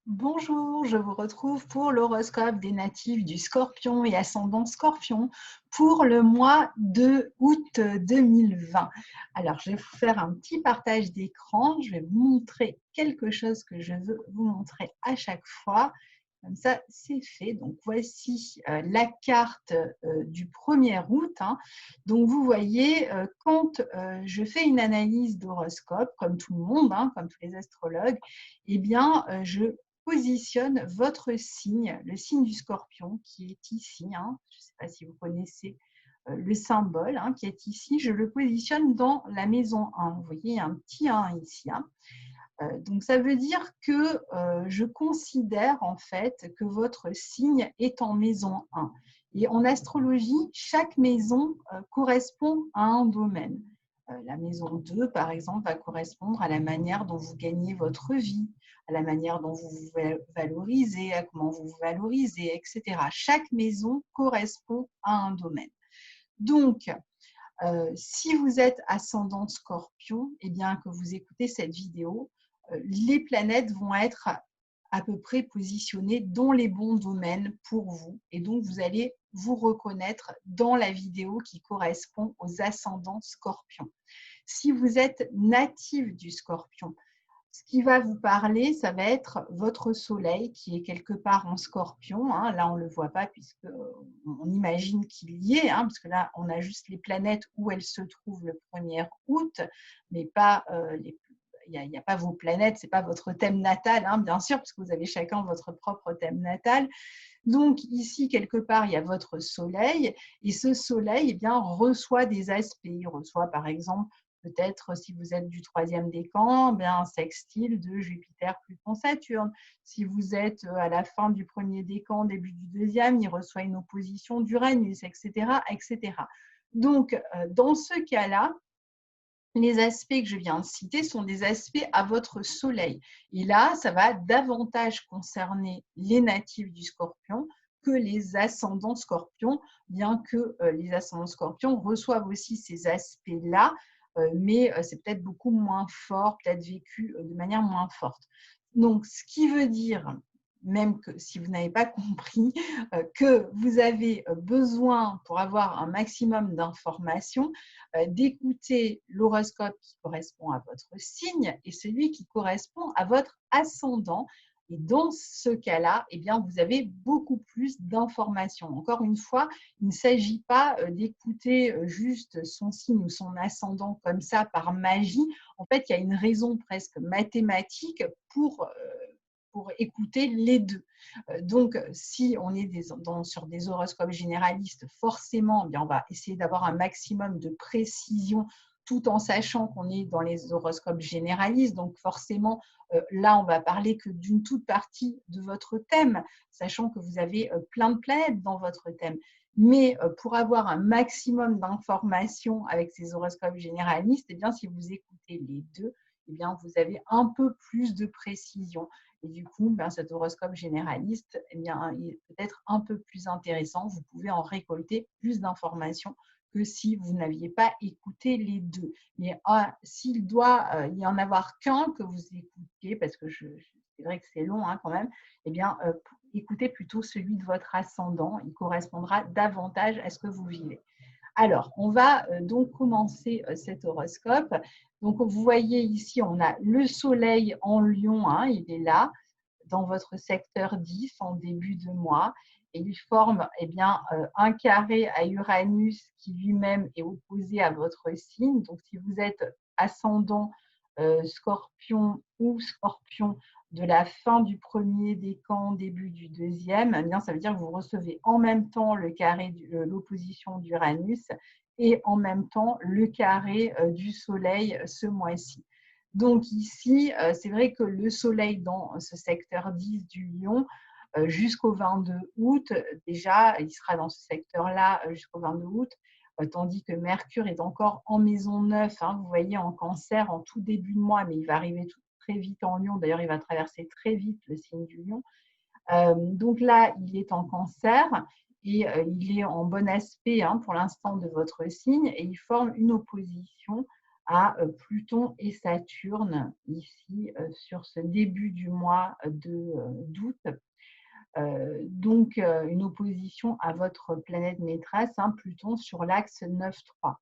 Bonjour, je vous retrouve pour l'horoscope des natifs du Scorpion et ascendant Scorpion pour le mois de août 2020. Alors, je vais vous faire un petit partage d'écran. Je vais vous montrer quelque chose que je veux vous montrer à chaque fois. Comme ça, c'est fait. Donc, voici la carte du 1er août, hein. Donc, vous voyez, quand je fais une analyse d'horoscope, comme tout le monde, hein, comme tous les astrologues, eh bien, je positionne votre signe, le signe du Scorpion qui est ici, hein. Je ne sais pas si vous connaissez le symbole, hein, qui est ici. Je le positionne dans la maison 1. Vous voyez, il y a un petit 1 ici, hein. Donc, ça veut dire que je considère en fait que votre signe est en maison 1. Et en astrologie, chaque maison correspond à un domaine. La maison 2, par exemple, va correspondre à la manière dont vous gagnez votre vie, à la manière dont vous vous valorisez, à comment vous vous valorisez, etc. Chaque maison correspond à un domaine. Donc, si vous êtes ascendant Scorpion, et bien que vous écoutez cette vidéo, les planètes vont être à peu près positionnées dans les bons domaines pour vous. Et donc, vous allez vous reconnaître dans la vidéo qui correspond aux ascendants Scorpion. Si vous êtes natif du Scorpion, ce qui va vous parler, ça va être votre soleil qui est quelque part en Scorpion, hein. Là, on ne le voit pas puisqu'on imagine qu'il y est, hein, parce que là, on a juste les planètes où elles se trouvent le 1er août, mais pas il n'y a pas vos planètes, ce n'est pas votre thème natal, hein, bien sûr, parce que vous avez chacun votre propre thème natal. Donc ici, quelque part, il y a votre soleil, et ce soleil, eh bien, reçoit des aspects. Il reçoit, par exemple, peut-être si vous êtes du 3e décan, bien, un sextile de Jupiter, Pluton, Saturne. Si vous êtes à la fin du 1er décan, début du 2e, il reçoit une opposition d'Uranus, etc., etc. Donc, dans ce cas-là, les aspects que je viens de citer sont des aspects à votre soleil. Et là, ça va davantage concerner les natifs du Scorpion que les ascendants Scorpions, bien que les ascendants Scorpions reçoivent aussi ces aspects-là, mais c'est peut-être beaucoup moins fort, peut-être vécu de manière moins forte. Donc, ce qui veut dire, même que si vous n'avez pas compris, que vous avez besoin, pour avoir un maximum d'informations, d'écouter l'horoscope qui correspond à votre signe et celui qui correspond à votre ascendant. Et dans ce cas-là, eh bien, vous avez beaucoup plus d'informations. Encore une fois, il ne s'agit pas d'écouter juste son signe ou son ascendant comme ça par magie. En fait, il y a une raison presque mathématique pour écouter les deux. Donc, si on est sur des horoscopes généralistes, forcément, eh bien, on va essayer d'avoir un maximum de précision tout en sachant qu'on est dans les horoscopes généralistes. Donc, forcément, là, on va parler que d'une toute partie de votre thème, sachant que vous avez plein de planètes dans votre thème. Mais pour avoir un maximum d'informations avec ces horoscopes généralistes, eh bien, si vous écoutez les deux, eh bien, vous avez un peu plus de précision. Et du coup, ben, cet horoscope généraliste, eh bien, il est peut-être un peu plus intéressant. Vous pouvez en récolter plus d'informations que si vous n'aviez pas écouté les deux. Mais s'il doit y en avoir qu'un que vous écoutiez, parce que c'est vrai que c'est long, hein, quand même, eh bien, écoutez plutôt celui de votre ascendant. Il correspondra davantage à ce que vous vivez. Alors, on va donc commencer cet horoscope. Donc, vous voyez ici, on a le soleil en Lion, hein, il est là, dans votre secteur 10 en début de mois. Et il forme eh bien, un carré à Uranus qui lui-même est opposé à votre signe. Donc, si vous êtes ascendant Scorpion ou Scorpion de la fin du 1er décan, début du 2e, eh bien, ça veut dire que vous recevez en même temps le carré l'opposition d'Uranus et en même temps le carré du Soleil ce mois-ci. Donc ici, c'est vrai que le Soleil dans ce secteur 10 du Lion, jusqu'au 22 août, déjà, il sera dans ce secteur-là jusqu'au 22 août, tandis que Mercure est encore en maison 9, hein, vous voyez, en Cancer, en tout début de mois, mais il va arriver très vite en Lion. D'ailleurs, il va traverser très vite le signe du Lion. Donc là, il est en Cancer et il est en bon aspect, hein, pour l'instant de votre signe, et il forme une opposition à Pluton et Saturne, ici, sur ce début du mois d'août. Donc, une opposition à votre planète maîtresse, hein, Pluton, sur l'axe 9-3.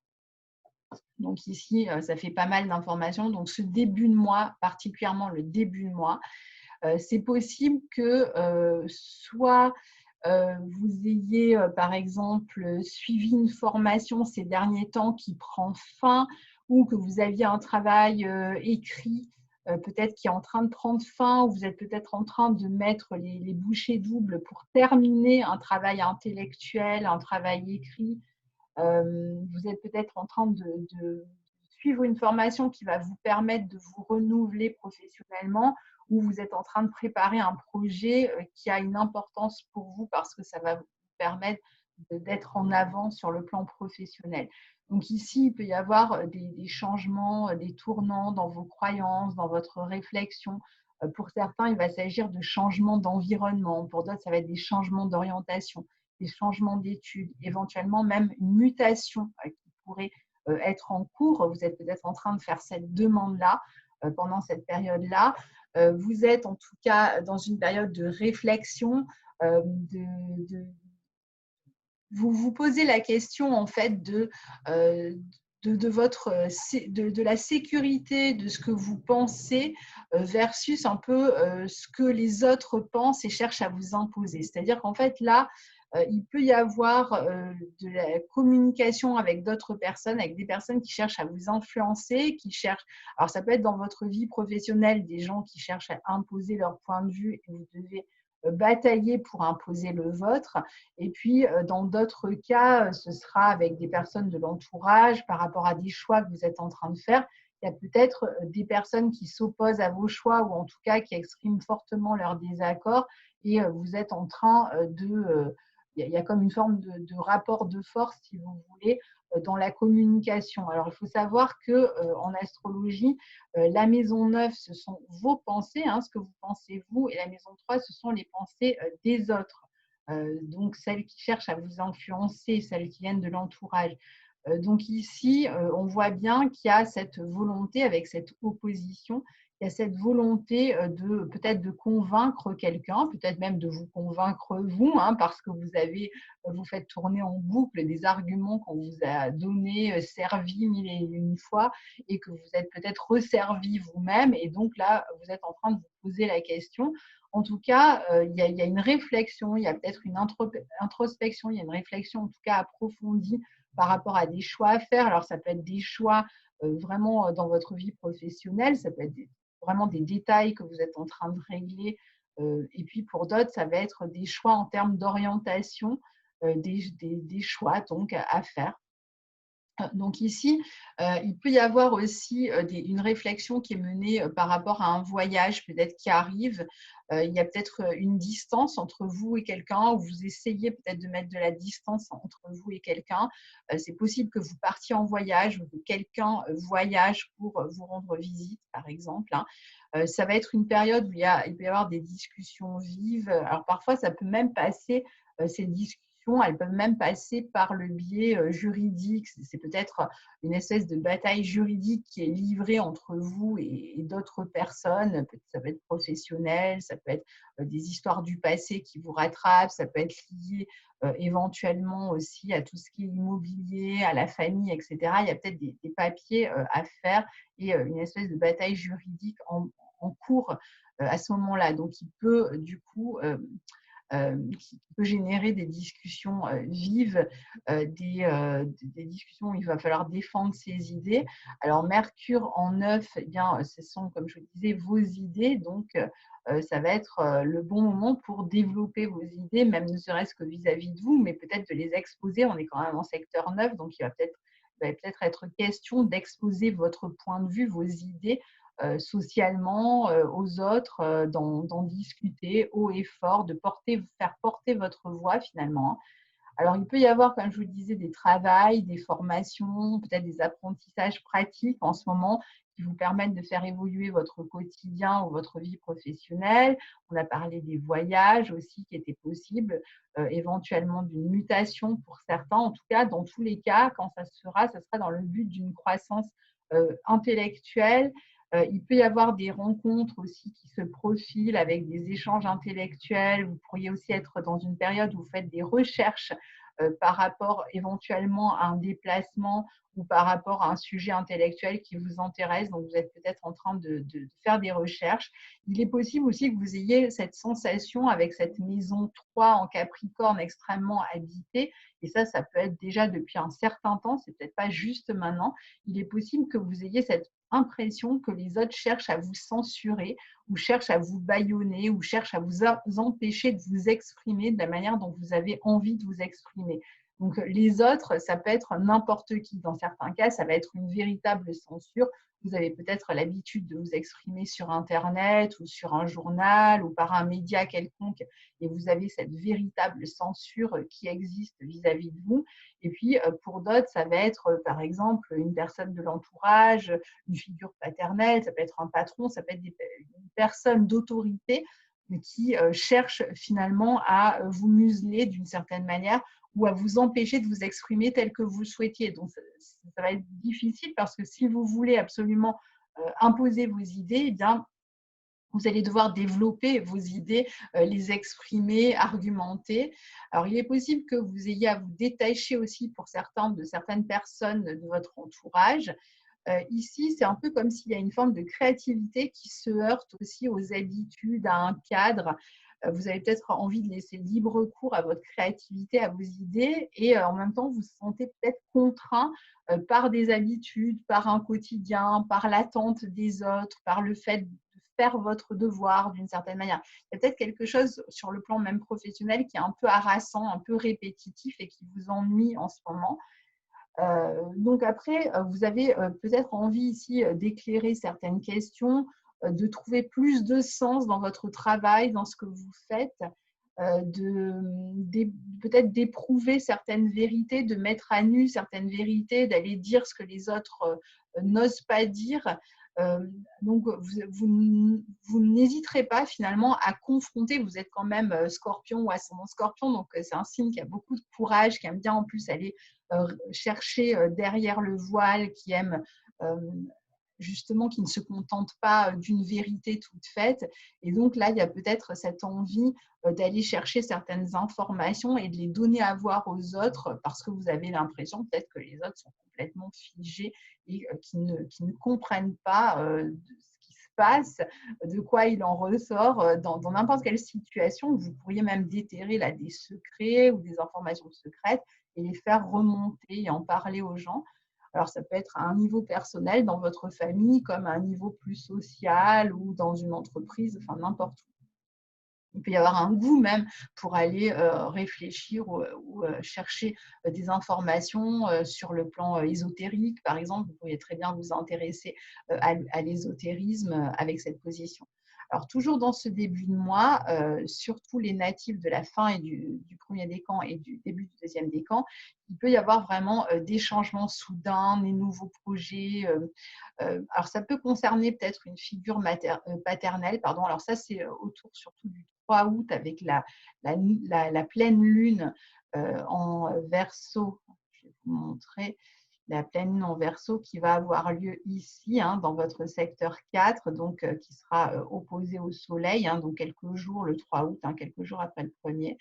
Donc ici, ça fait pas mal d'informations. Donc ce début de mois, particulièrement le début de mois, c'est possible que soit vous ayez, par exemple, suivi une formation ces derniers temps qui prend fin, ou que vous aviez un travail écrit, peut-être qui est en train de prendre fin, ou vous êtes peut-être en train de mettre les bouchées doubles pour terminer un travail intellectuel, un travail écrit. Vous êtes peut-être en train de suivre une formation qui va vous permettre de vous renouveler professionnellement, ou vous êtes en train de préparer un projet qui a une importance pour vous parce que ça va vous permettre d'être en avant sur le plan professionnel. Donc ici, il peut y avoir des changements, des tournants dans vos croyances, dans votre réflexion. Pour certains, il va s'agir de changements d'environnement. Pour d'autres, ça va être des changements d'orientation, des changements d'études, éventuellement même une mutation qui pourrait être en cours. Vous êtes peut-être en train de faire cette demande-là pendant cette période-là. Vous êtes en tout cas dans une période de réflexion, vous vous posez la question en fait de la sécurité de ce que vous pensez versus un peu ce que les autres pensent et cherchent à vous imposer. C'est-à-dire qu'en fait là, il peut y avoir de la communication avec d'autres personnes, avec des personnes qui cherchent à vous influencer, qui cherchent. Alors ça peut être dans votre vie professionnelle des gens qui cherchent à imposer leur point de vue et vous devez batailler pour imposer le vôtre. Et puis, dans d'autres cas, ce sera avec des personnes de l'entourage par rapport à des choix que vous êtes en train de faire. Il y a peut-être des personnes qui s'opposent à vos choix ou en tout cas qui expriment fortement leur désaccord et vous êtes en train il y a comme une forme de rapport de force, si vous voulez, dans la communication. Alors, il faut savoir qu'en astrologie, la maison 9, ce sont vos pensées, hein, ce que vous pensez vous, et la maison 3, ce sont les pensées des autres. Donc celles qui cherchent à vous influencer, celles qui viennent de l'entourage. Donc ici, on voit bien qu'il y a cette volonté, avec cette opposition, il y a cette volonté de peut-être de convaincre quelqu'un, peut-être même de vous convaincre vous, hein, parce que vous faites tourner en boucle des arguments qu'on vous a donnés, servis mille et une fois, et que vous êtes peut-être resservi vous-même, et donc là, vous êtes en train de vous poser la question. En tout cas, il y a une réflexion, il y a peut-être une introspection, il y a une réflexion en tout cas approfondie par rapport à des choix à faire. Alors, ça peut être des choix vraiment dans votre vie professionnelle, ça peut être vraiment des détails que vous êtes en train de régler. Et puis, pour d'autres, ça va être des choix en termes d'orientation, des choix donc à faire. Donc ici, il peut y avoir aussi une réflexion qui est menée par rapport à un voyage peut-être qui arrive. Il y a peut-être une distance entre vous et quelqu'un, ou vous essayez peut-être de mettre de la distance entre vous et quelqu'un. C'est possible que vous partiez en voyage ou que quelqu'un voyage pour vous rendre visite, par exemple, hein. Ça va être une période où il peut y avoir des discussions vives. Alors parfois, ça peut même passer, ces discussions, elles peuvent même passer par le biais juridique. C'est peut-être une espèce de bataille juridique qui est livrée entre vous et d'autres personnes. Ça peut être professionnel, ça peut être des histoires du passé qui vous rattrapent, ça peut être lié éventuellement aussi à tout ce qui est immobilier, à la famille, etc. Il y a peut-être des papiers à faire et une espèce de bataille juridique en cours à ce moment-là. Donc, il peut du coup qui peut générer des discussions vives, des discussions où il va falloir défendre ses idées. Alors, Mercure en 9, eh bien, ce sont, comme je vous disais, vos idées. Donc, ça va être le bon moment pour développer vos idées, même ne serait-ce que vis-à-vis de vous, mais peut-être de les exposer. On est quand même en secteur 9, donc il va peut-être être question d'exposer votre point de vue, vos idées socialement aux autres, d'en discuter haut et fort, faire porter votre voix finalement, hein. Alors, il peut y avoir, comme je vous le disais, des travails, des formations, peut-être des apprentissages pratiques en ce moment qui vous permettent de faire évoluer votre quotidien ou votre vie professionnelle. On a parlé des voyages aussi qui étaient possibles, éventuellement d'une mutation pour certains. En tout cas, dans tous les cas, quand ça sera dans le but d'une croissance intellectuelle. Il peut y avoir des rencontres aussi qui se profilent avec des échanges intellectuels. Vous pourriez aussi être dans une période où vous faites des recherches par rapport éventuellement à un déplacement ou par rapport à un sujet intellectuel qui vous intéresse. Donc, vous êtes peut-être en train de faire des recherches. Il est possible aussi que vous ayez cette sensation avec cette maison 3 en Capricorne extrêmement habitée. Et ça peut être déjà depuis un certain temps, c'est peut-être pas juste maintenant. Il est possible que vous ayez cette impression que les autres cherchent à vous censurer ou cherchent à vous bâillonner ou cherchent à vous empêcher de vous exprimer de la manière dont vous avez envie de vous exprimer. Donc, les autres, ça peut être n'importe qui. Dans certains cas, ça va être une véritable censure. Vous avez peut-être l'habitude de vous exprimer sur Internet ou sur un journal ou par un média quelconque et vous avez cette véritable censure qui existe vis-à-vis de vous. Et puis, pour d'autres, ça va être, par exemple, une personne de l'entourage, une figure paternelle, ça peut être un patron, ça peut être une personne d'autorité qui cherche finalement à vous museler d'une certaine manière ou à vous empêcher de vous exprimer tel que vous le souhaitiez. Donc, ça va être difficile parce que si vous voulez absolument imposer vos idées, eh bien, vous allez devoir développer vos idées, les exprimer, argumenter. Alors, il est possible que vous ayez à vous détacher aussi pour certains de certaines personnes de votre entourage. Ici, c'est un peu comme s'il y a une forme de créativité qui se heurte aussi aux habitudes, à un cadre. Vous avez peut-être envie de laisser libre cours à votre créativité, à vos idées, et en même temps, vous vous sentez peut-être contraint par des habitudes, par un quotidien, par l'attente des autres, par le fait de faire votre devoir d'une certaine manière. Il y a peut-être quelque chose sur le plan même professionnel qui est un peu harassant, un peu répétitif et qui vous ennuie en ce moment. Donc après, vous avez peut-être envie ici d'éclairer certaines questions, de trouver plus de sens dans votre travail, dans ce que vous faites, peut-être d'éprouver certaines vérités, de mettre à nu certaines vérités, d'aller dire ce que les autres n'osent pas dire. Donc, vous n'hésiterez pas finalement à confronter, vous êtes quand même scorpion ou ascendant scorpion, donc c'est un signe qui a beaucoup de courage, qui aime bien en plus aller chercher derrière le voile, qui aime justement, qui ne se contente pas d'une vérité toute faite. Et donc là, il y a peut-être cette envie d'aller chercher certaines informations et de les donner à voir aux autres parce que vous avez l'impression peut-être que les autres sont complètement figés et qui ne comprennent pas ce qui se passe, de quoi il en ressort dans n'importe quelle situation. Vous pourriez même déterrer là, des secrets ou des informations secrètes et les faire remonter et en parler aux gens. Alors, ça peut être à un niveau personnel dans votre famille, comme à un niveau plus social ou dans une entreprise, enfin n'importe où. Il peut y avoir un goût même pour aller réfléchir ou chercher des informations sur le plan ésotérique, par exemple. Vous pourriez très bien vous intéresser à l'ésotérisme avec cette position. Alors, toujours dans ce début de mois, surtout les natifs de la fin et du premier décan et du début du deuxième décan, il peut y avoir vraiment des changements soudains, des nouveaux projets. Alors, ça peut concerner peut-être une figure paternelle. Pardon. Alors, ça, c'est autour surtout du 3 août avec la pleine lune en Verseau. Je vais vous montrer la pleine lune en Verseau qui va avoir lieu ici, dans votre secteur 4, donc qui sera opposé au soleil, donc quelques jours, le 3 août, quelques jours après le premier.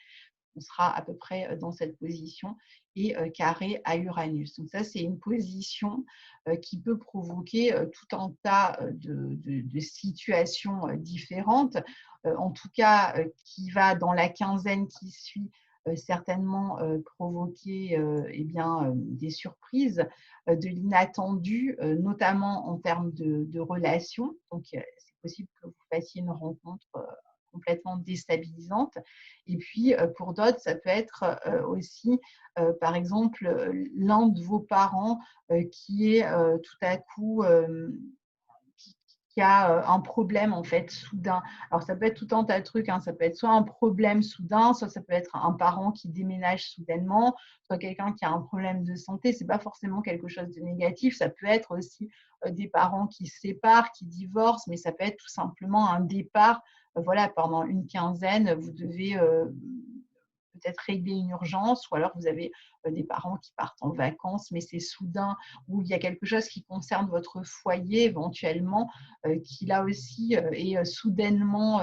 On sera à peu près dans cette position et carré à Uranus. Donc ça, c'est une position qui peut provoquer tout un tas de situations différentes, en tout cas qui va dans la quinzaine qui suit certainement provoquer des surprises, de l'inattendu, notamment en termes de relations. Donc, c'est possible que vous fassiez une rencontre complètement déstabilisante. Et puis, pour d'autres, ça peut être aussi, par exemple, l'un de vos parents qui est tout à coup qui a un problème en fait soudain. Alors ça peut être tout un tas de trucs, ça peut être soit un problème soudain, soit ça peut être un parent qui déménage soudainement, soit quelqu'un qui a un problème de santé. C'est pas forcément quelque chose de négatif. Ça peut être aussi des parents qui se séparent, qui divorcent, mais ça peut être tout simplement un départ. Voilà, pendant une quinzaine, vous devez peut-être régler une urgence, ou alors vous avez des parents qui partent en vacances, mais c'est soudain, ou il y a quelque chose qui concerne votre foyer éventuellement, qui là aussi qui est soudainement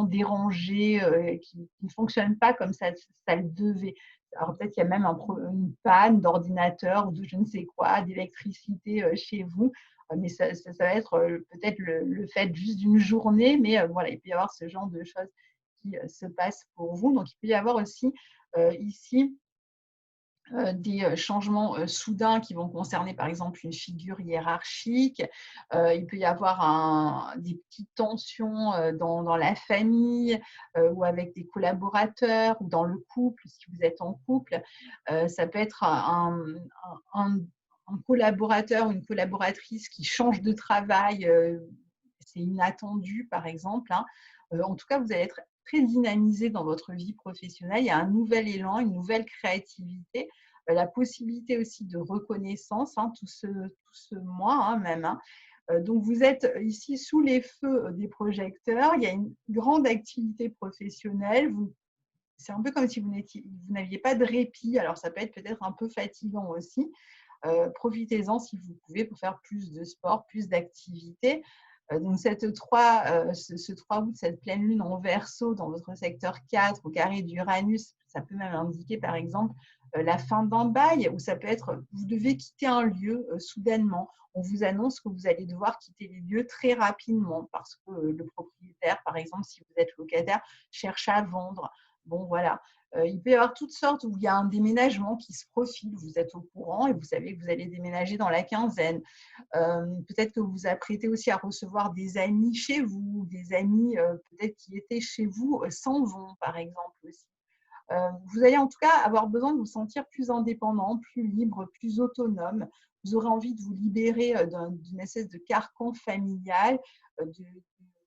dérangé, qui ne fonctionne pas comme ça le devait. Alors peut-être qu'il y a même une panne d'ordinateur ou de je ne sais quoi, d'électricité chez vous, mais ça va être peut-être le fait juste d'une journée, mais voilà, il peut y avoir ce genre de choses qui se passent pour vous. Donc il peut y avoir aussi ici des changements soudains qui vont concerner par exemple une figure hiérarchique. Il peut y avoir des petites tensions dans la famille ou avec des collaborateurs ou dans le couple, si vous êtes en couple. Ça peut être un- un collaborateur ou une collaboratrice qui change de travail, c'est inattendu par exemple, hein. En tout cas, vous allez être très dynamisé dans votre vie professionnelle. Il y a un nouvel élan, une nouvelle créativité, la possibilité aussi de reconnaissance, hein, tout ce mois, hein, même, hein. Donc, vous êtes ici sous les feux des projecteurs. Il y a une grande activité professionnelle. C'est un peu comme si vous n'aviez pas de répit. Alors, ça peut être peut-être un peu fatigant aussi. Profitez-en si vous pouvez pour faire plus de sport, plus d'activités. Donc ce 3 août, cette pleine lune en Verseau dans votre secteur 4 au carré d'Uranus, ça peut même indiquer par exemple la fin d'un bail, ou ça peut être vous devez quitter un lieu soudainement. On vous annonce que vous allez devoir quitter les lieux très rapidement parce que le propriétaire, par exemple, si vous êtes locataire, cherche à vendre. Bon, voilà. Il peut y avoir toutes sortes où il y a un déménagement qui se profile. Vous êtes au courant et vous savez que vous allez déménager dans la quinzaine. Peut-être que vous vous apprêtez aussi à recevoir des amis chez vous, des amis peut-être qui étaient chez vous s'en vont, par exemple aussi. Vous allez en tout cas avoir besoin de vous sentir plus indépendant, plus libre, plus autonome. Vous aurez envie de vous libérer d'une espèce de carcan familial, de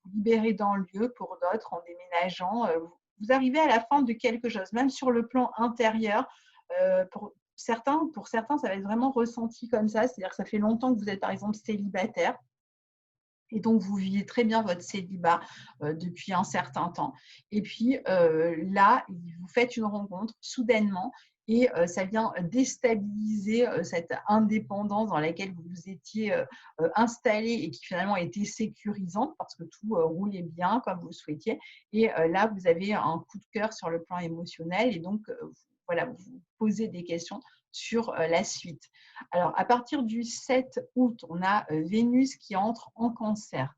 vous libérer d'un lieu pour d'autres en déménageant. Vous arrivez à la fin de quelque chose, même sur le plan intérieur. Pour certains, ça va être vraiment ressenti comme ça. C'est-à-dire que ça fait longtemps que vous êtes, par exemple, célibataire. Et donc, vous vivez très bien votre célibat depuis un certain temps. Et puis là, vous faites une rencontre soudainement et ça vient déstabiliser cette indépendance dans laquelle vous vous étiez installé et qui finalement était sécurisante parce que tout roulait bien comme vous le souhaitiez. Et là, vous avez un coup de cœur sur le plan émotionnel et donc, voilà, vous vous posez des questions sur la suite. Alors, à partir du 7 août, on a Vénus qui entre en Cancer.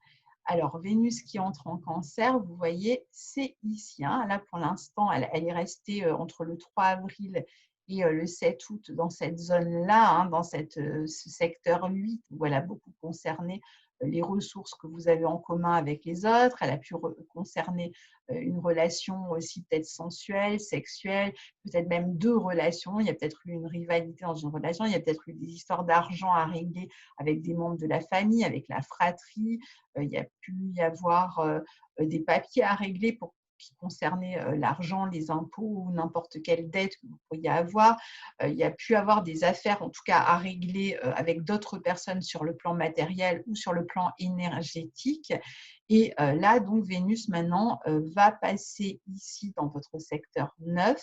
Alors, Vénus qui entre en Cancer, vous voyez, c'est ici, hein. Là, pour l'instant, elle est restée entre le 3 avril et le 7 août dans cette zone-là, hein, dans ce secteur 8, où elle a beaucoup concerné les ressources que vous avez en commun avec les autres. Elle a pu concerner une relation aussi peut-être sensuelle, sexuelle, peut-être même deux relations. Il y a peut-être eu une rivalité dans une relation, il y a peut-être eu des histoires d'argent à régler avec des membres de la famille, avec la fratrie. Il y a pu y avoir des papiers à régler qui concernaient l'argent, les impôts ou n'importe quelle dette que vous pourriez avoir. Il y a pu avoir des affaires, en tout cas, à régler avec d'autres personnes sur le plan matériel ou sur le plan énergétique. Et là, donc, Vénus, maintenant, va passer ici dans votre secteur 9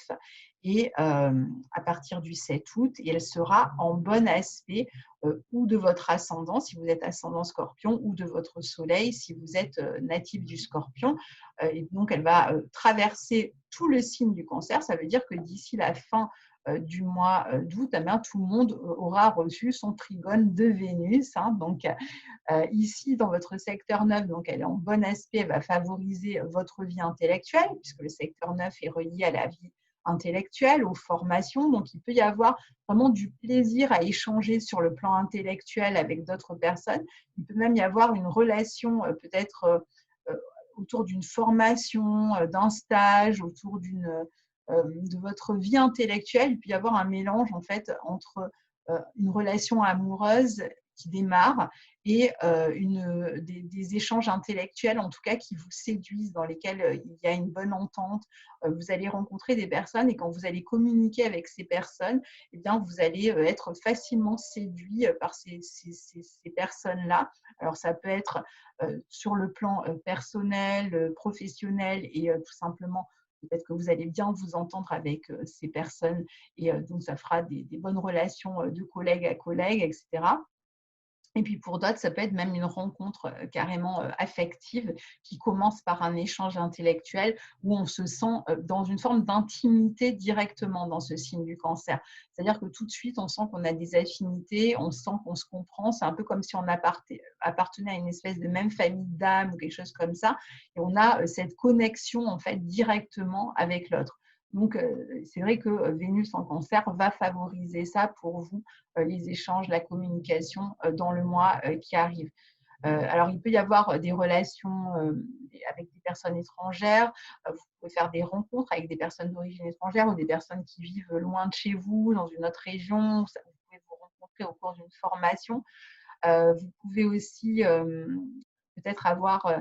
et à partir du 7 août, et elle sera en bon aspect ou de votre ascendant, si vous êtes ascendant scorpion, ou de votre soleil, si vous êtes natif du scorpion. Et donc, elle va traverser tout le signe du cancer. Ça veut dire que d'ici la fin du mois d'août, eh bien, tout le monde aura reçu son trigone de Vénus, hein. Donc, ici, dans votre secteur 9, donc elle est en bon aspect, elle va favoriser votre vie intellectuelle, puisque le secteur 9 est relié à la vie intellectuelle, aux formations. Donc, il peut y avoir vraiment du plaisir à échanger sur le plan intellectuel avec d'autres personnes. Il peut même y avoir une relation peut-être autour d'une formation, d'un stage, autour de votre vie intellectuelle. Il peut y avoir un mélange en fait entre une relation amoureuse qui démarre et des échanges intellectuels, en tout cas, qui vous séduisent, dans lesquels il y a une bonne entente. Vous allez rencontrer des personnes et quand vous allez communiquer avec ces personnes, eh bien, vous allez être facilement séduit par ces personnes-là. Alors, ça peut être sur le plan personnel, professionnel et tout simplement peut-être que vous allez bien vous entendre avec ces personnes et donc ça fera des bonnes relations de collègue à collègue, etc. Et puis pour d'autres, ça peut être même une rencontre carrément affective qui commence par un échange intellectuel où on se sent dans une forme d'intimité directement dans ce signe du cancer. C'est-à-dire que tout de suite, on sent qu'on a des affinités, on sent qu'on se comprend. C'est un peu comme si on appartenait à une espèce de même famille d'âme ou quelque chose comme ça. Et on a cette connexion en fait directement avec l'autre. Donc, c'est vrai que Vénus en cancer va favoriser ça pour vous, les échanges, la communication dans le mois qui arrive. Alors, il peut y avoir des relations avec des personnes étrangères. Vous pouvez faire des rencontres avec des personnes d'origine étrangère ou des personnes qui vivent loin de chez vous, dans une autre région. Vous pouvez vous rencontrer au cours d'une formation. Vous pouvez aussi peut-être avoir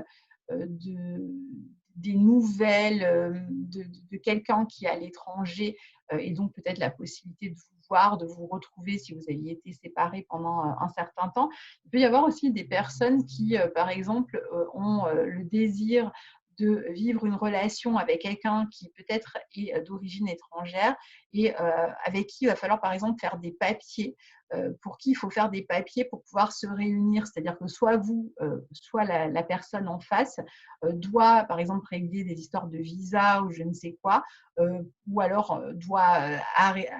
des nouvelles de quelqu'un qui est à l'étranger et donc peut-être la possibilité de vous voir, de vous retrouver si vous aviez été séparés pendant un certain temps. Il peut y avoir aussi des personnes qui, par exemple, ont le désir de vivre une relation avec quelqu'un qui peut-être est d'origine étrangère et avec qui il va falloir par exemple faire des papiers, pour qui il faut faire des papiers pour pouvoir se réunir. C'est-à-dire que soit vous, soit la personne en face doit par exemple régler des histoires de visa ou je ne sais quoi, ou alors doit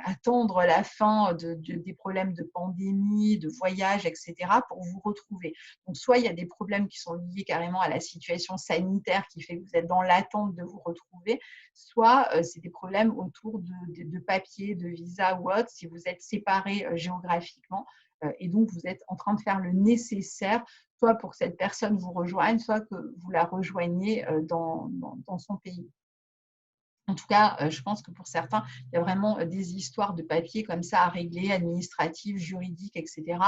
attendre la fin des problèmes de pandémie, de voyage, etc. pour vous retrouver. Donc soit il y a des problèmes qui sont liés carrément à la situation sanitaire qui fait que vous êtes dans l'attente de vous retrouver, soit c'est des problèmes autour de papiers, de visa ou autre, si vous êtes séparés géographiquement et donc vous êtes en train de faire le nécessaire, soit pour que cette personne vous rejoigne, soit que vous la rejoigniez dans son pays. En tout cas, je pense que pour certains, il y a vraiment des histoires de papier comme ça à régler, administratives, juridiques, etc.,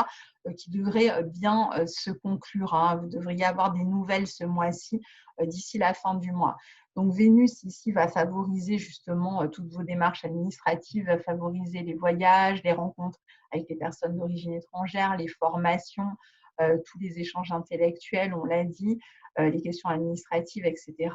qui devraient bien se conclure, hein. Vous devriez avoir des nouvelles ce mois-ci, d'ici la fin du mois. Donc, Vénus, ici, va favoriser justement toutes vos démarches administratives, va favoriser les voyages, les rencontres avec les personnes d'origine étrangère, les formations, tous les échanges intellectuels, on l'a dit, les questions administratives, etc.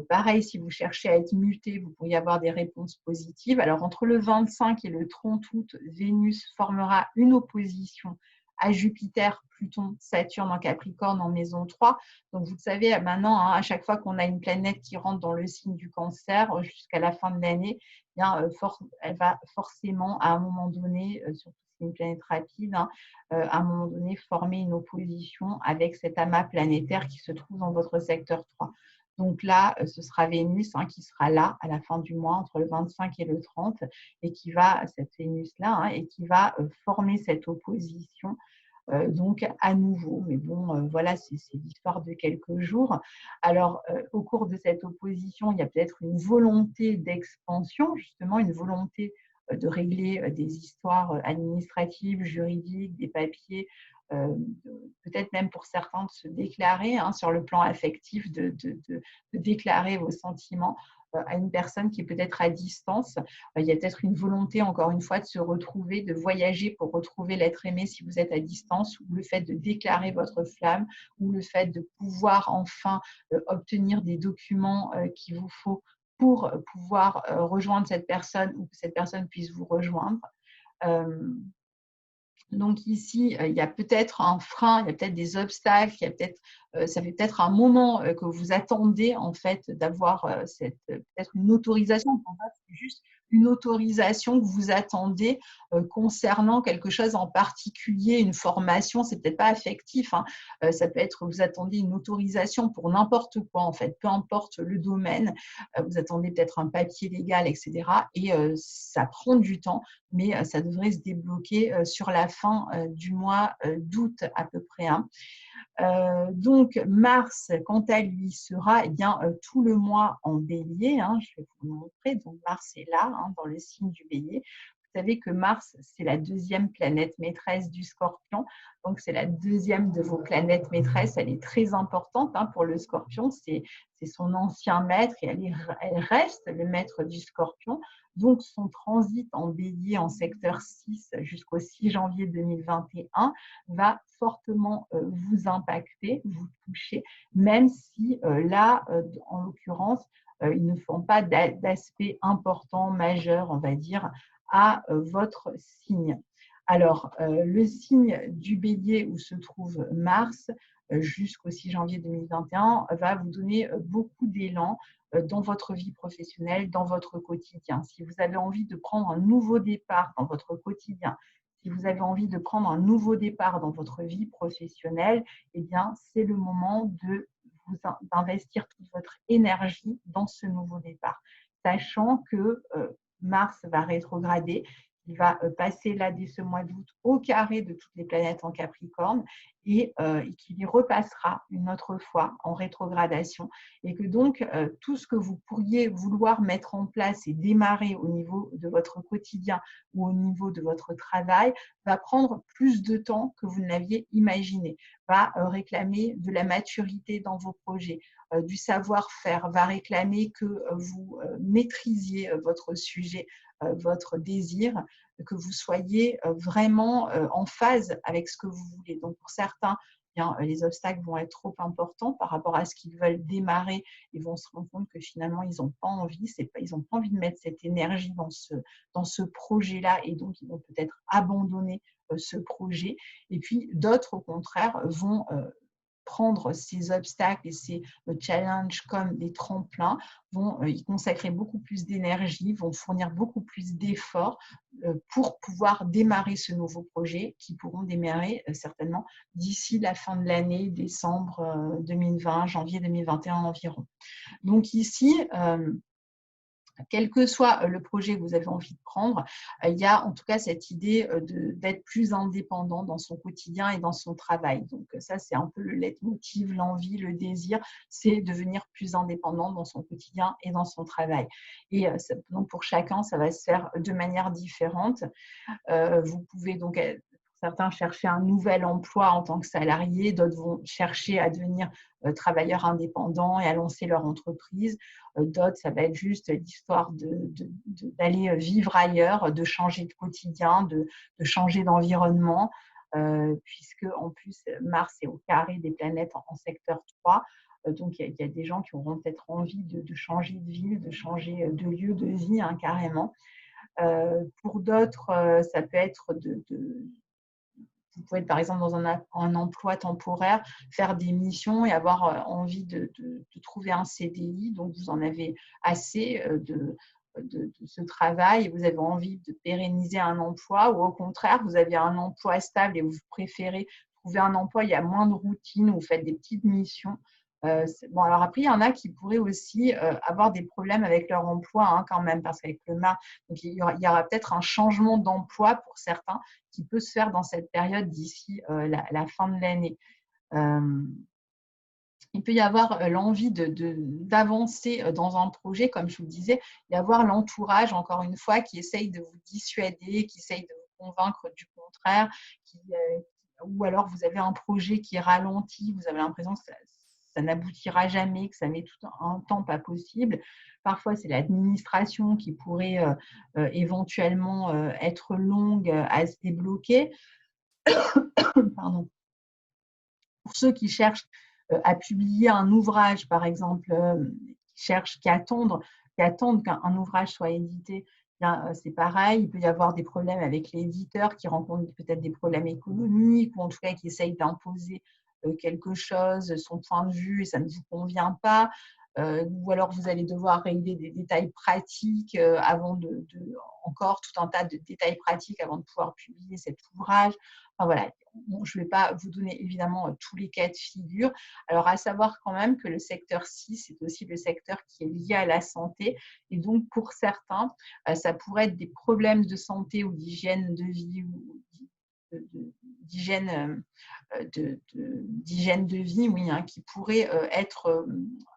Pareil, si vous cherchez à être muté, vous pourriez avoir des réponses positives. Alors, entre le 25 et le 30 août, Vénus formera une opposition à Jupiter, Pluton, Saturne en Capricorne en maison 3. Donc, vous le savez maintenant, hein, à chaque fois qu'on a une planète qui rentre dans le signe du cancer jusqu'à la fin de l'année, eh bien, elle va forcément, à un moment donné, surtout si c'est une planète rapide, hein, à un moment donné, former une opposition avec cet amas planétaire qui se trouve dans votre secteur 3. Donc là, ce sera Vénus qui sera là à la fin du mois, entre le 25 et le 30, et qui va, cette Vénus-là, et qui va former cette opposition donc à nouveau. Mais bon, voilà, c'est l'histoire de quelques jours. Alors, au cours de cette opposition, il y a peut-être une volonté d'expansion, justement, une volonté de régler des histoires administratives, juridiques, des papiers, peut-être même pour certains de se déclarer sur le plan affectif, de déclarer vos sentiments à une personne qui est peut-être à distance. Il y a peut-être une volonté, encore une fois, de se retrouver, de voyager pour retrouver l'être aimé si vous êtes à distance, ou le fait de déclarer votre flamme, ou le fait de pouvoir enfin obtenir des documents qu'il vous faut pour pouvoir rejoindre cette personne ou que cette personne puisse vous rejoindre. Donc ici, il y a peut-être un frein, il y a peut-être des obstacles, ça fait peut-être un moment que vous attendez en fait d'avoir peut-être une autorisation. En fait, c'est juste une autorisation que vous attendez concernant quelque chose en particulier, une formation. C'est peut-être pas affectif, hein. Ça peut être vous attendez une autorisation pour n'importe quoi en fait, peu importe le domaine. Vous attendez peut-être un papier légal, etc. Et ça prend du temps, mais ça devrait se débloquer sur la fin du mois d'août à peu près, hein. Donc, Mars, quant à lui, sera bien, tout le mois en bélier, hein, je vais vous le montrer. Donc, Mars est là, hein, dans le signe du bélier. savez que Mars, c'est la deuxième planète maîtresse du Scorpion. Donc, c'est la deuxième de vos planètes maîtresses. Elle est très importante pour le Scorpion. C'est son ancien maître et elle reste le maître du Scorpion. Donc, son transit en Bélier en secteur 6 jusqu'au 6 janvier 2021 va fortement vous impacter, vous toucher, même si là, en l'occurrence, ils ne font pas d'aspect important, majeur, on va dire, à votre signe. Alors, le signe du Bélier où se trouve Mars jusqu'au 6 janvier 2021 va vous donner beaucoup d'élan dans votre vie professionnelle, dans votre quotidien. Si vous avez envie de prendre un nouveau départ dans votre quotidien, si vous avez envie de prendre un nouveau départ dans votre vie professionnelle, eh bien, c'est le moment d'investir toute votre énergie dans ce nouveau départ, sachant que Mars va rétrograder. Il va passer là dès ce mois d'août au carré de toutes les planètes en Capricorne et qu'il y repassera une autre fois en rétrogradation et que donc tout ce que vous pourriez vouloir mettre en place et démarrer au niveau de votre quotidien ou au niveau de votre travail va prendre plus de temps que vous ne l'aviez imaginé, va réclamer de la maturité dans vos projets, du savoir-faire, va réclamer que vous maîtrisiez votre sujet, votre désir, que vous soyez vraiment en phase avec ce que vous voulez. Donc, pour certains, bien, les obstacles vont être trop importants par rapport à ce qu'ils veulent démarrer. Ils vont se rendre compte que finalement, ils n'ont pas envie, ils n'ont pas envie de mettre cette énergie dans ce projet-là et donc ils vont peut-être abandonner ce projet. Et puis, d'autres, au contraire, vont prendre ces obstacles et ces challenges comme des tremplins, vont y consacrer beaucoup plus d'énergie, vont fournir beaucoup plus d'efforts pour pouvoir démarrer ce nouveau projet qui pourront démarrer certainement d'ici la fin de l'année, décembre 2020, janvier 2021 environ. Donc ici, quel que soit le projet que vous avez envie de prendre, il y a en tout cas cette idée d'être plus indépendant dans son quotidien et dans son travail. Donc ça, c'est un peu le leitmotiv, l'envie, le désir, c'est devenir plus indépendant dans son quotidien et dans son travail. Et donc pour chacun, ça va se faire de manière différente. Vous pouvez donc certains chercher un nouvel emploi en tant que salarié, d'autres vont chercher à devenir travailleurs indépendants et à lancer leur entreprise. D'autres, ça va être juste l'histoire d'aller vivre ailleurs, de changer de quotidien, de changer d'environnement, puisque en plus, Mars est au carré des planètes en secteur 3. Donc, il y a des gens qui auront peut-être envie de changer de ville, de changer de lieu de vie carrément. Pour d'autres, ça peut être vous pouvez être par exemple dans un emploi temporaire, faire des missions et avoir envie de trouver un CDI. Donc, vous en avez assez de ce travail et vous avez envie de pérenniser un emploi ou au contraire, vous avez un emploi stable et vous préférez trouver un emploi, il y a moins de routine, vous faites des petites missions. Bon, alors après, il y en a qui pourraient aussi avoir des problèmes avec leur emploi quand même, parce qu'avec le Mars, donc il y aura peut-être un changement d'emploi pour certains qui peut se faire dans cette période d'ici la fin de l'année. Il peut y avoir l'envie d'avancer dans un projet, comme je vous le disais, y avoir l'entourage, encore une fois, qui essaye de vous dissuader, qui essaye de vous convaincre du contraire, ou alors vous avez un projet qui ralentit, vous avez l'impression que ça n'aboutira jamais, que ça met tout un temps pas possible. Parfois, c'est l'administration qui pourrait éventuellement être longue à se débloquer. Pardon. Pour ceux qui cherchent à publier un ouvrage, par exemple, qui attendent qu'un ouvrage soit édité, c'est pareil. Il peut y avoir des problèmes avec l'éditeur qui rencontre peut-être des problèmes économiques ou en tout cas qui essaye d'imposer quelque chose, son point de vue, et ça ne vous convient pas. Ou alors vous allez devoir régler des détails pratiques avant encore tout un tas de détails pratiques avant de pouvoir publier cet ouvrage. Enfin, voilà, je ne vais pas vous donner évidemment tous les cas de figure. Alors, à savoir quand même que le secteur 6 est aussi le secteur qui est lié à la santé. Et donc, pour certains, ça pourrait être des problèmes de santé ou d'hygiène de vie ou d'hygiène de vie, oui, hein, qui pourrait être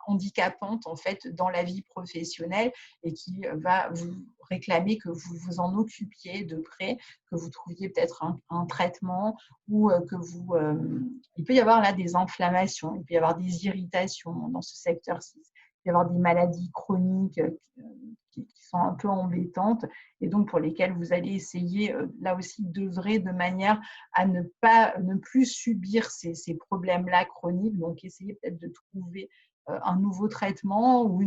handicapante en fait dans la vie professionnelle et qui va vous réclamer que vous vous en occupiez de près, que vous trouviez peut-être un traitement ou il peut y avoir là des inflammations, il peut y avoir des irritations dans ce secteur 6, il peut y avoir des maladies chroniques qui sont un peu embêtantes et donc pour lesquelles vous allez essayer là aussi d'œuvrer de manière à ne plus subir ces problèmes-là chroniques. Donc, essayez peut-être de trouver un nouveau traitement ou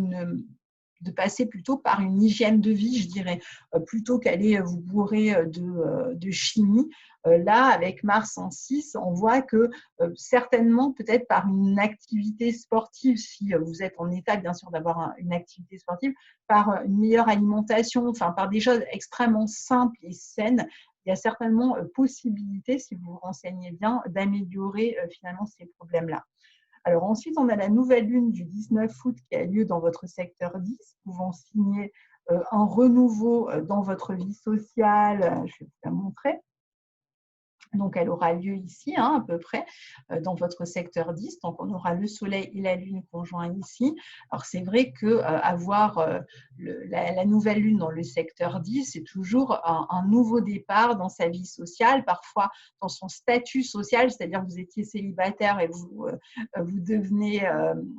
de passer plutôt par une hygiène de vie, je dirais, plutôt qu'aller vous bourrer de chimie. Là, avec Mars en 6, on voit que certainement, peut-être par une activité sportive, si vous êtes en état, bien sûr, d'avoir une activité sportive, par une meilleure alimentation, enfin, par des choses extrêmement simples et saines, il y a certainement possibilité, si vous vous renseignez bien, d'améliorer finalement ces problèmes-là. Alors ensuite, on a la nouvelle lune du 19 août qui a lieu dans votre secteur 10, pouvant signer un renouveau dans votre vie sociale. Je vais vous la montrer. Donc, elle aura lieu ici, hein, à peu près, dans votre secteur 10. Donc, on aura le Soleil et la Lune conjoints ici. Alors, c'est vrai qu'avoir la nouvelle Lune dans le secteur 10, c'est toujours un nouveau départ dans sa vie sociale, parfois dans son statut social, c'est-à-dire que vous étiez célibataire et vous devenez,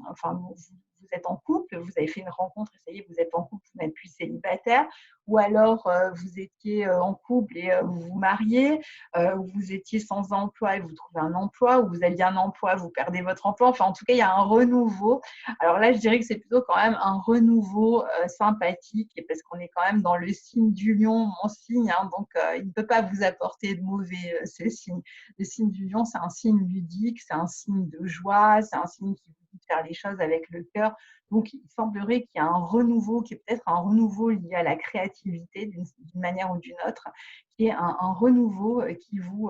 enfin, vous êtes en couple, vous avez fait une rencontre et ça y est, vous êtes en couple, vous n'êtes plus célibataire, ou alors vous étiez en couple et vous vous mariez, où vous étiez sans emploi et vous trouvez un emploi, où vous aviez un emploi, vous perdez votre emploi. Enfin, en tout cas, il y a un renouveau. Alors là, je dirais que c'est plutôt quand même un renouveau sympathique parce qu'on est quand même dans le signe du lion, mon signe, hein, donc il ne peut pas vous apporter de mauvais ce signe. Le signe du lion, c'est un signe ludique, c'est un signe de joie, c'est un signe qui vous dit de faire les choses avec le cœur. Donc, il semblerait qu'il y a un renouveau qui est peut-être un renouveau lié à la créativité d'une manière ou d'une autre, qui est un renouveau qui vous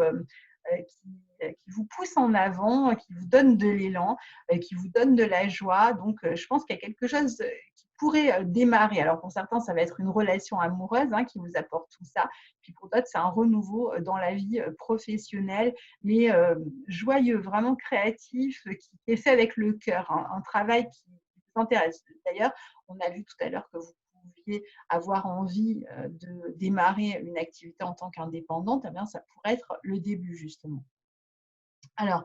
pousse en avant, qui vous donne de l'élan, qui vous donne de la joie. Donc, je pense qu'il y a quelque chose qui pourrait démarrer. Alors, pour certains, ça va être une relation amoureuse hein, qui vous apporte tout ça. Puis pour d'autres, c'est un renouveau dans la vie professionnelle, mais joyeux, vraiment créatif, qui est fait avec le cœur, hein, un travail qui vous intéresse. D'ailleurs, on a vu tout à l'heure que vous pouviez avoir envie de démarrer une activité en tant qu'indépendante, eh bien, ça pourrait être le début justement. Alors,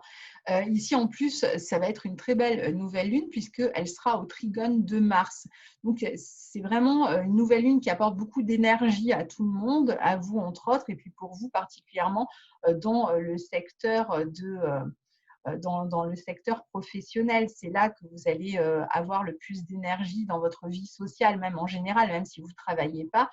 ici, en plus, ça va être une très belle nouvelle lune puisqu'elle sera au trigone de Mars. Donc, c'est vraiment une nouvelle lune qui apporte beaucoup d'énergie à tout le monde, à vous entre autres, et puis pour vous particulièrement dans le secteur dans le secteur professionnel. C'est là que vous allez avoir le plus d'énergie dans votre vie sociale, même en général, même si vous ne travaillez pas.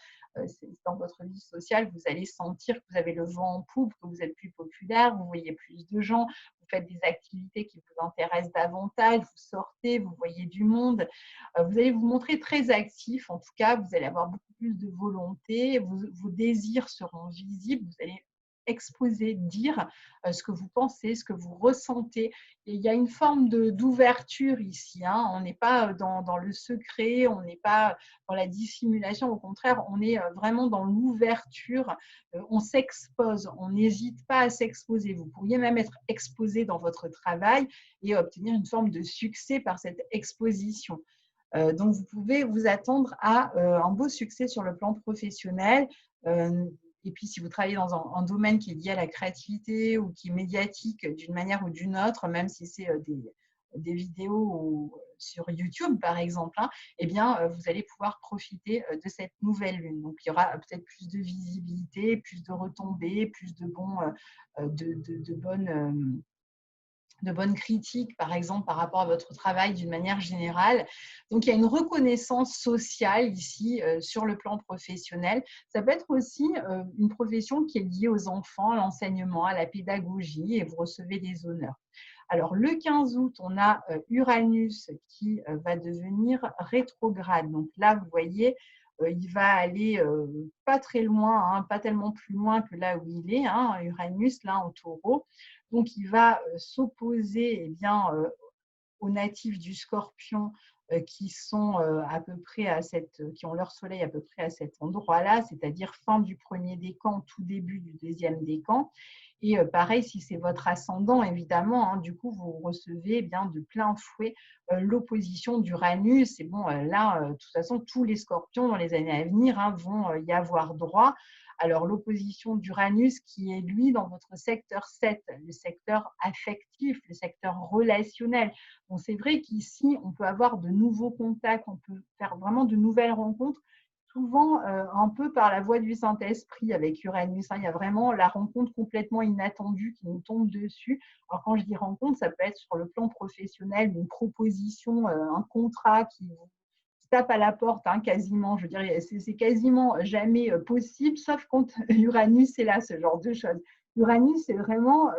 Dans votre vie sociale, vous allez sentir que vous avez le vent en poupe, que vous êtes plus populaire, vous voyez plus de gens, vous faites des activités qui vous intéressent davantage, vous sortez, vous voyez du monde. Vous allez vous montrer très actif, en tout cas, vous allez avoir beaucoup plus de volonté, vos désirs seront visibles, vous allez exposer, dire ce que vous pensez, ce que vous ressentez. Et il y a une forme d'ouverture ici. Hein. On n'est pas dans le secret, on n'est pas dans la dissimulation. Au contraire, on est vraiment dans l'ouverture. On s'expose, on n'hésite pas à s'exposer. Vous pourriez même être exposé dans votre travail et obtenir une forme de succès par cette exposition. Donc, vous pouvez vous attendre à un beau succès sur le plan professionnel. Et puis, si vous travaillez dans un domaine qui est lié à la créativité ou qui est médiatique d'une manière ou d'une autre, même si c'est des vidéos sur YouTube, par exemple, hein, eh bien, vous allez pouvoir profiter de cette nouvelle lune. Donc, il y aura peut-être plus de visibilité, plus de retombées, plus de bonnes critiques, par exemple, par rapport à votre travail d'une manière générale. Donc, il y a une reconnaissance sociale ici sur le plan professionnel. Ça peut être aussi une profession qui est liée aux enfants, à l'enseignement, à la pédagogie, et vous recevez des honneurs. Alors, le 15 août, on a Uranus qui va devenir rétrograde. Donc là, vous voyez, il va aller pas très loin, hein, pas tellement plus loin que là où il est, hein, Uranus, là en taureau. Donc, il va s'opposer eh bien, aux natifs du Scorpion qui sont à peu près qui ont leur soleil à peu près à cet endroit-là, c'est-à-dire fin du premier décan, tout début du deuxième décan. Et pareil, si c'est votre ascendant, évidemment, hein, du coup, vous recevez bien de plein fouet l'opposition d'Uranus. Et bon, là, de toute façon, tous les scorpions dans les années à venir hein, vont y avoir droit. Alors, l'opposition d'Uranus qui est, lui, dans votre secteur 7, le secteur affectif, le secteur relationnel. Bon, c'est vrai qu'ici, on peut avoir de nouveaux contacts, on peut faire vraiment de nouvelles rencontres, souvent un peu par la voie du Saint-Esprit avec Uranus. Hein. Il y a vraiment la rencontre complètement inattendue qui nous tombe dessus. Alors, quand je dis rencontre, ça peut être sur le plan professionnel, une proposition, un contrat qui vous tape à la porte, hein, quasiment. Je veux dire, c'est quasiment jamais possible, sauf quand Uranus est là, ce genre de choses. Uranus, c'est vraiment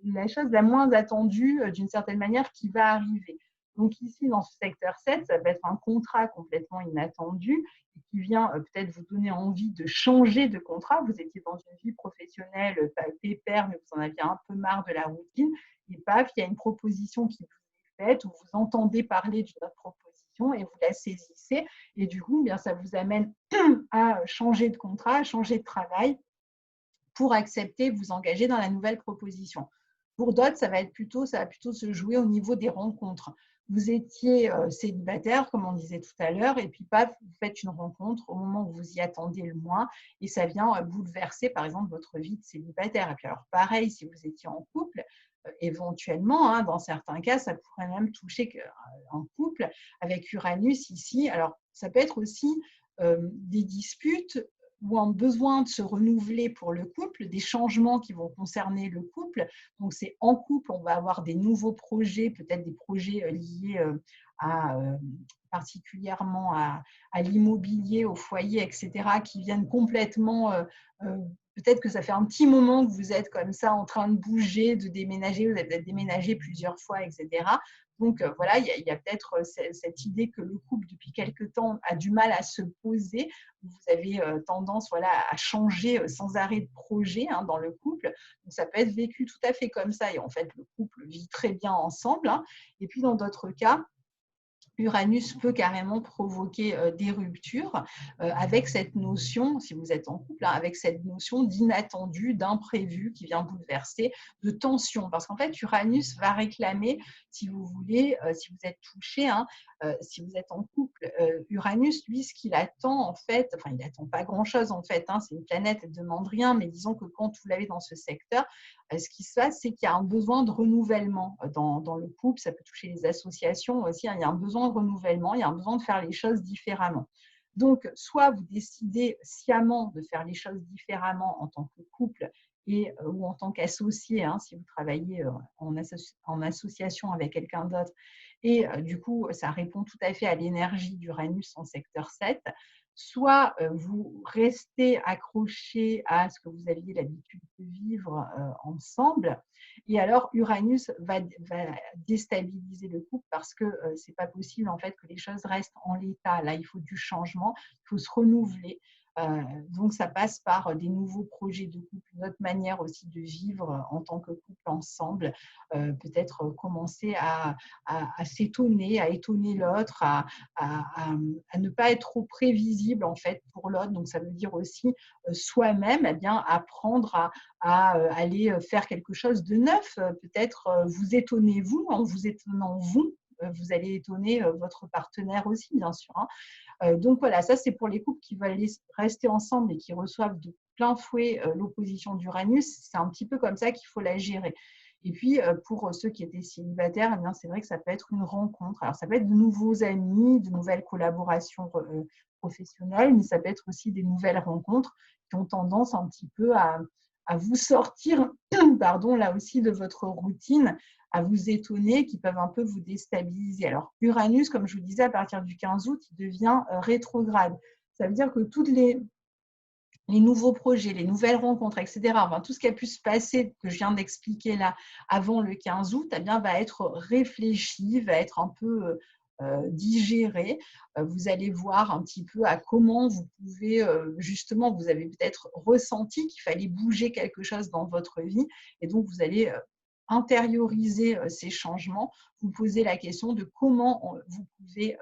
la chose la moins attendue, d'une certaine manière, qui va arriver. Donc ici, dans ce secteur 7, ça peut être un contrat complètement inattendu qui vient peut-être vous donner envie de changer de contrat. Vous étiez dans une vie professionnelle pépère, mais vous en aviez un peu marre de la routine. Et paf, il y a une proposition qui vous est faite, ou vous entendez parler d'une autre proposition et vous la saisissez. Et du coup, bien, ça vous amène à changer de contrat, à changer de travail pour accepter, vous engager dans la nouvelle proposition. Pour d'autres, ça va plutôt se jouer au niveau des rencontres. Vous étiez célibataire, comme on disait tout à l'heure, et puis paf, vous faites une rencontre au moment où vous y attendez le moins, et ça vient bouleverser, par exemple, votre vie de célibataire. Et puis alors, pareil, si vous étiez en couple, éventuellement, hein, dans certains cas, ça pourrait même toucher un couple avec Uranus ici. Alors, ça peut être aussi des disputes ou un besoin de se renouveler pour le couple, des changements qui vont concerner le couple. Donc, c'est en couple, on va avoir des nouveaux projets, peut-être des projets liés particulièrement à l'immobilier, au foyer, etc., qui viennent complètement… peut-être que ça fait un petit moment que vous êtes comme ça en train de bouger, de déménager, vous avez peut-être déménagé plusieurs fois, etc. Donc, voilà, il y a peut-être cette idée que le couple, depuis quelque temps, a du mal à se poser. Vous avez tendance voilà, à changer sans arrêt de projet hein, dans le couple. Donc, ça peut être vécu tout à fait comme ça. Et en fait, le couple vit très bien ensemble. Hein. Et puis, dans d'autres cas, Uranus peut carrément provoquer des ruptures avec cette notion, si vous êtes en couple, hein, avec cette notion d'inattendu, d'imprévu qui vient bouleverser, de tension. Parce qu'en fait, Uranus va réclamer, si vous voulez, si vous êtes touché, hein, si vous êtes en couple, Uranus, lui, ce qu'il attend, en fait, enfin, il n'attend pas grand-chose, en fait, hein, c'est une planète, elle ne demande rien, mais disons que quand vous l'avez dans ce secteur, ce qui se passe, c'est qu'il y a un besoin de renouvellement dans le couple. Ça peut toucher les associations aussi. Hein, il y a un besoin de renouvellement, il y a un besoin de faire les choses différemment. Donc, soit vous décidez sciemment de faire les choses différemment en tant que couple ou en tant qu'associé, hein, si vous travaillez en association avec quelqu'un d'autre. Et du coup, ça répond tout à fait à l'énergie d'Uranus en secteur 7. Soit vous restez accroché à ce que vous aviez l'habitude de vivre ensemble, et alors Uranus va déstabiliser le couple parce que ce n'est pas possible en fait que les choses restent en l'état. Là, il faut du changement, il faut se renouveler. Donc, ça passe par des nouveaux projets de couple, une autre manière aussi de vivre en tant que couple ensemble, peut-être commencer à s'étonner, à étonner l'autre, à ne pas être trop prévisible en fait pour l'autre. Donc, ça veut dire aussi soi-même, eh bien, apprendre à aller faire quelque chose de neuf. Peut-être vous étonnez vous, en vous étonnant vous, vous allez étonner votre partenaire aussi, bien sûr. Hein. Donc voilà, ça c'est pour les couples qui veulent rester ensemble et qui reçoivent de plein fouet l'opposition d'Uranus. C'est un petit peu comme ça qu'il faut la gérer. Et puis pour ceux qui étaient célibataires, eh bien, c'est vrai que ça peut être une rencontre. Alors ça peut être de nouveaux amis, de nouvelles collaborations professionnelles, mais ça peut être aussi des nouvelles rencontres qui ont tendance un petit peu à vous sortir, pardon, là aussi de votre routine, à vous étonner, qui peuvent un peu vous déstabiliser. Alors, Uranus, comme je vous disais, à partir du 15 août, il devient rétrograde. Ça veut dire que tous les nouveaux projets, les nouvelles rencontres, etc., enfin, tout ce qui a pu se passer, que je viens d'expliquer là, avant le 15 août, eh bien, va être réfléchi, va être un peu digéré. Vous allez voir un petit peu à comment vous pouvez, justement, vous avez peut-être ressenti qu'il fallait bouger quelque chose dans votre vie, et donc vous allez intérioriser ces changements, vous posez la question de comment vous pouvez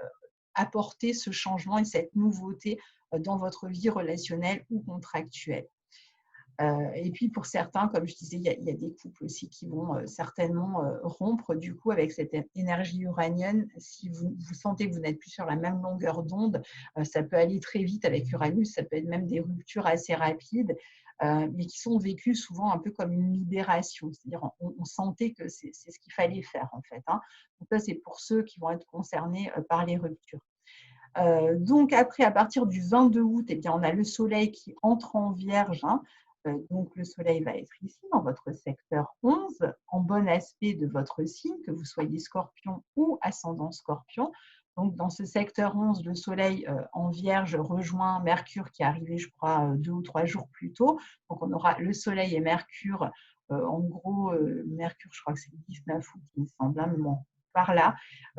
apporter ce changement et cette nouveauté dans votre vie relationnelle ou contractuelle. Et puis pour certains, comme je disais, il y a des couples aussi qui vont certainement rompre du coup avec cette énergie uranienne. Si vous sentez que vous n'êtes plus sur la même longueur d'onde, ça peut aller très vite avec Uranus, ça peut être même des ruptures assez rapides, mais qui sont vécues souvent un peu comme une libération. C'est-à-dire on sentait que c'est ce qu'il fallait faire en fait. Hein. Donc ça, c'est pour ceux qui vont être concernés par les ruptures. Donc après, à partir du 22 août, eh bien, on a le soleil qui entre en Vierge. Hein. Donc le soleil va être ici dans votre secteur 11, en bon aspect de votre signe, que vous soyez scorpion ou ascendant scorpion. Donc dans ce secteur 11, le soleil en Vierge rejoint Mercure qui est arrivé, je crois, 2 ou 3 jours plus tôt. Donc on aura le soleil et Mercure. En gros, Mercure, je crois que c'est le 19 août, il me semble, hein, mais bon, par là,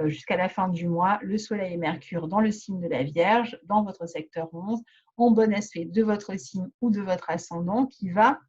jusqu'à la fin du mois, le soleil et Mercure dans le signe de la Vierge, dans votre secteur 11, en bon aspect de votre signe ou de votre ascendant, qui va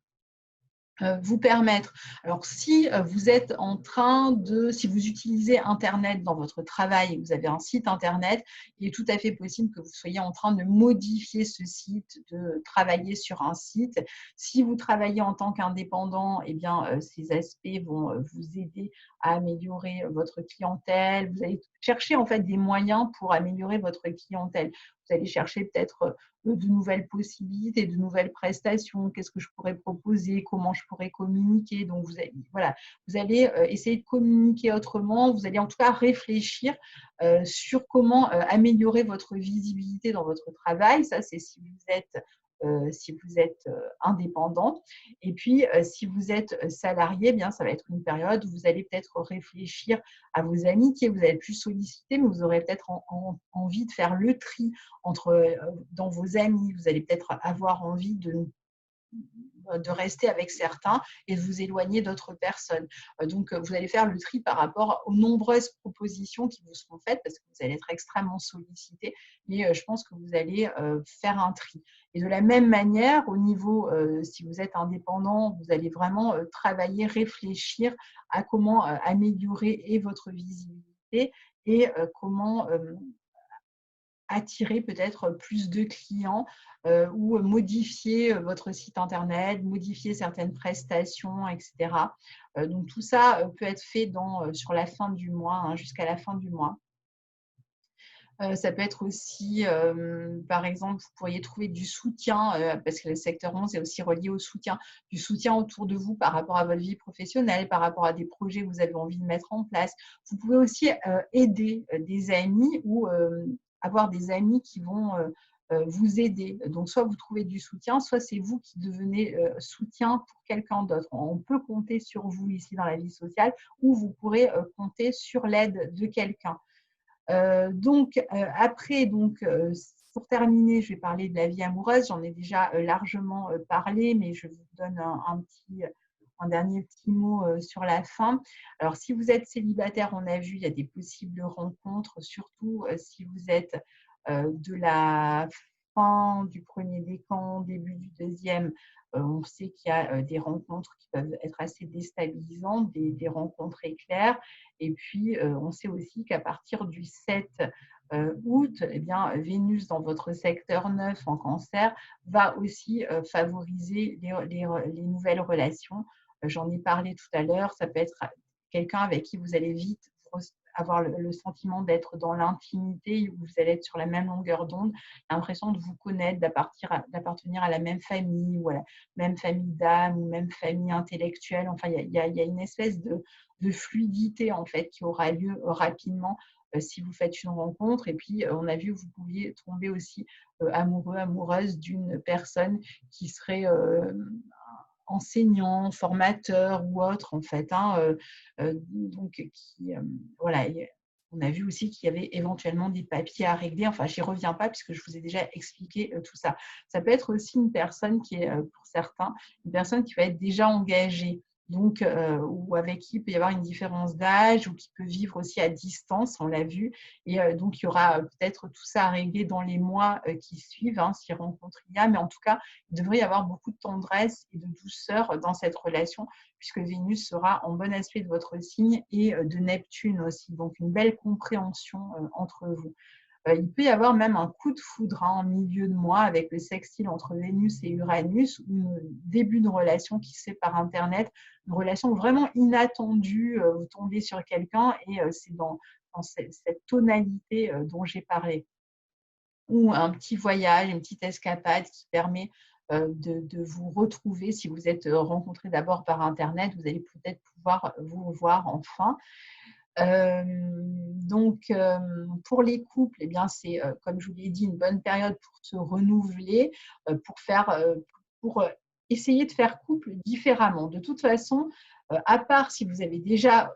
vous permettre. Alors, si vous êtes en train si vous utilisez Internet dans votre travail et que vous avez un site Internet, il est tout à fait possible que vous soyez en train de modifier ce site, de travailler sur un site. Si vous travaillez en tant qu'indépendant, eh bien, ces aspects vont vous aider à améliorer votre clientèle. Vous allez chercher en fait des moyens pour améliorer votre clientèle. Vous allez chercher peut-être de nouvelles possibilités, de nouvelles prestations, qu'est-ce que je pourrais proposer, comment je pourrais communiquer. Donc, vous allez essayer de communiquer autrement, vous allez en tout cas réfléchir sur comment améliorer votre visibilité dans votre travail. Ça, c'est si vous êtes indépendant. Et puis, si vous êtes salarié, eh bien, ça va être une période où vous allez peut-être réfléchir à vos amitiés, vous allez plus solliciter, mais vous aurez peut-être envie de faire le tri dans vos amis. Vous allez peut-être avoir envie de rester avec certains et de vous éloigner d'autres personnes. Donc, vous allez faire le tri par rapport aux nombreuses propositions qui vous seront faites parce que vous allez être extrêmement sollicité, mais je pense que vous allez faire un tri. Et de la même manière, au niveau, si vous êtes indépendant, vous allez vraiment travailler, réfléchir à comment améliorer et votre visibilité et comment attirer peut-être plus de clients ou modifier votre site internet, modifier certaines prestations, etc. Donc tout ça peut être fait sur la fin du mois, hein, jusqu'à la fin du mois. Ça peut être aussi, par exemple, vous pourriez trouver du soutien, parce que le secteur 11 est aussi relié au soutien, du soutien autour de vous par rapport à votre vie professionnelle, par rapport à des projets que vous avez envie de mettre en place. Vous pouvez aussi aider des amis ou avoir des amis qui vont vous aider. Donc, soit vous trouvez du soutien, soit c'est vous qui devenez soutien pour quelqu'un d'autre. On peut compter sur vous ici dans la vie sociale ou vous pourrez compter sur l'aide de quelqu'un. Après, pour terminer, je vais parler de la vie amoureuse. J'en ai déjà largement parlé, mais je vous donne un dernier petit mot sur la fin. Alors, si vous êtes célibataire, on a vu, il y a des possibles rencontres, surtout si vous êtes de la fin du premier décan, début du deuxième. On sait qu'il y a des rencontres qui peuvent être assez déstabilisantes, des rencontres éclairs. Et puis, on sait aussi qu'à partir du 7 août, eh bien, Vénus dans votre secteur 9 en cancer va aussi favoriser les nouvelles relations. J'en ai parlé tout à l'heure, ça peut être quelqu'un avec qui vous allez vite avoir le sentiment d'être dans l'intimité, où vous allez être sur la même longueur d'onde, l'impression de vous connaître, d'appartenir à la même famille, ou à la même famille d'âme, ou même famille intellectuelle. Enfin, il y a une espèce de fluidité en fait qui aura lieu rapidement si vous faites une rencontre. Et puis, on a vu que vous pouviez tomber aussi amoureux, amoureuse d'une personne qui serait enseignant, formateur ou autre en fait. Hein, voilà. On a vu aussi qu'il y avait éventuellement des papiers à régler. Enfin, j'y reviens pas puisque je vous ai déjà expliqué tout ça. Ça peut être aussi une personne qui est, pour certains, une personne qui va être déjà engagée donc, ou avec qui il peut y avoir une différence d'âge ou qui peut vivre aussi à distance, on l'a vu. Et donc, il y aura peut-être tout ça à régler dans les mois qui suivent, hein, si rencontre il y a. Mais en tout cas, il devrait y avoir beaucoup de tendresse et de douceur dans cette relation, puisque Vénus sera en bon aspect de votre signe et de Neptune aussi. Donc, une belle compréhension entre vous. Il peut y avoir même un coup de foudre en milieu de mois avec le sextile entre Vénus et Uranus, ou un début de relation qui se fait par Internet, une relation vraiment inattendue. Vous tombez sur quelqu'un et c'est dans cette tonalité dont j'ai parlé. Ou un petit voyage, une petite escapade qui permet de vous retrouver. Si vous êtes rencontrés d'abord par Internet, vous allez peut-être pouvoir vous revoir enfin. Donc, pour les couples, eh bien, c'est, comme je vous l'ai dit, une bonne période pour se renouveler, pour faire, pour essayer de faire couple différemment. De toute façon, à part si vous avez déjà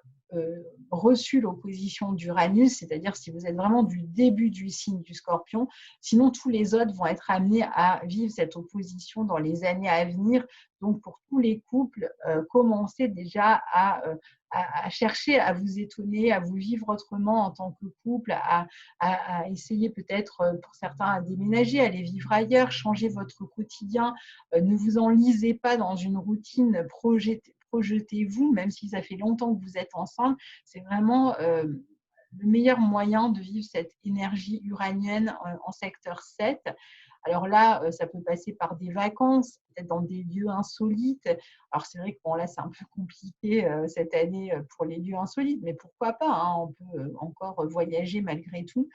reçu l'opposition d'Uranus, c'est-à-dire si vous êtes vraiment du début du signe du Scorpion, sinon tous les autres vont être amenés à vivre cette opposition dans les années à venir. Donc, pour tous les couples, commencez déjà à chercher à vous étonner, à vous vivre autrement en tant que couple, à essayer peut-être pour certains à déménager, à aller vivre ailleurs, changer votre quotidien. Ne vous enlisez pas dans une routine, projetez-vous, même si ça fait longtemps que vous êtes ensemble. C'est vraiment le meilleur moyen de vivre cette énergie uranienne en secteur 7. Alors là, ça peut passer par des vacances, peut-être dans des lieux insolites. Alors c'est vrai que bon, là, c'est un peu compliqué cette année pour les lieux insolites, mais pourquoi pas, hein, on peut encore voyager malgré tout.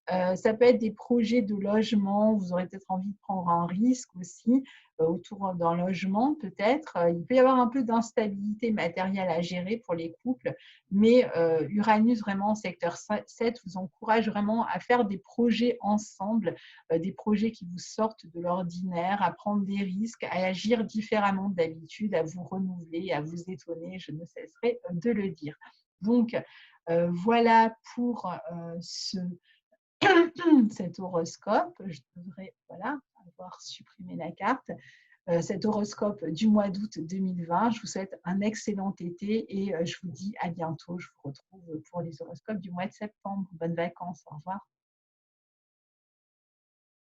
Ça peut être des projets de logement, vous aurez peut-être envie de prendre un risque aussi autour d'un logement peut-être. Il peut y avoir un peu d'instabilité matérielle à gérer pour les couples, mais Uranus vraiment en secteur 7 vous encourage vraiment à faire des projets ensemble, des projets qui vous sortent de l'ordinaire, à prendre des risques, à agir différemment d'habitude, à vous renouveler, à vous étonner, je ne cesserai de le dire. Donc, voilà pour cet horoscope. Je devrais voilà, avoir supprimé la carte. Cet horoscope du mois d'août 2020. Je vous souhaite un excellent été et je vous dis à bientôt. Je vous retrouve pour les horoscopes du mois de septembre. Bonnes vacances. Au revoir.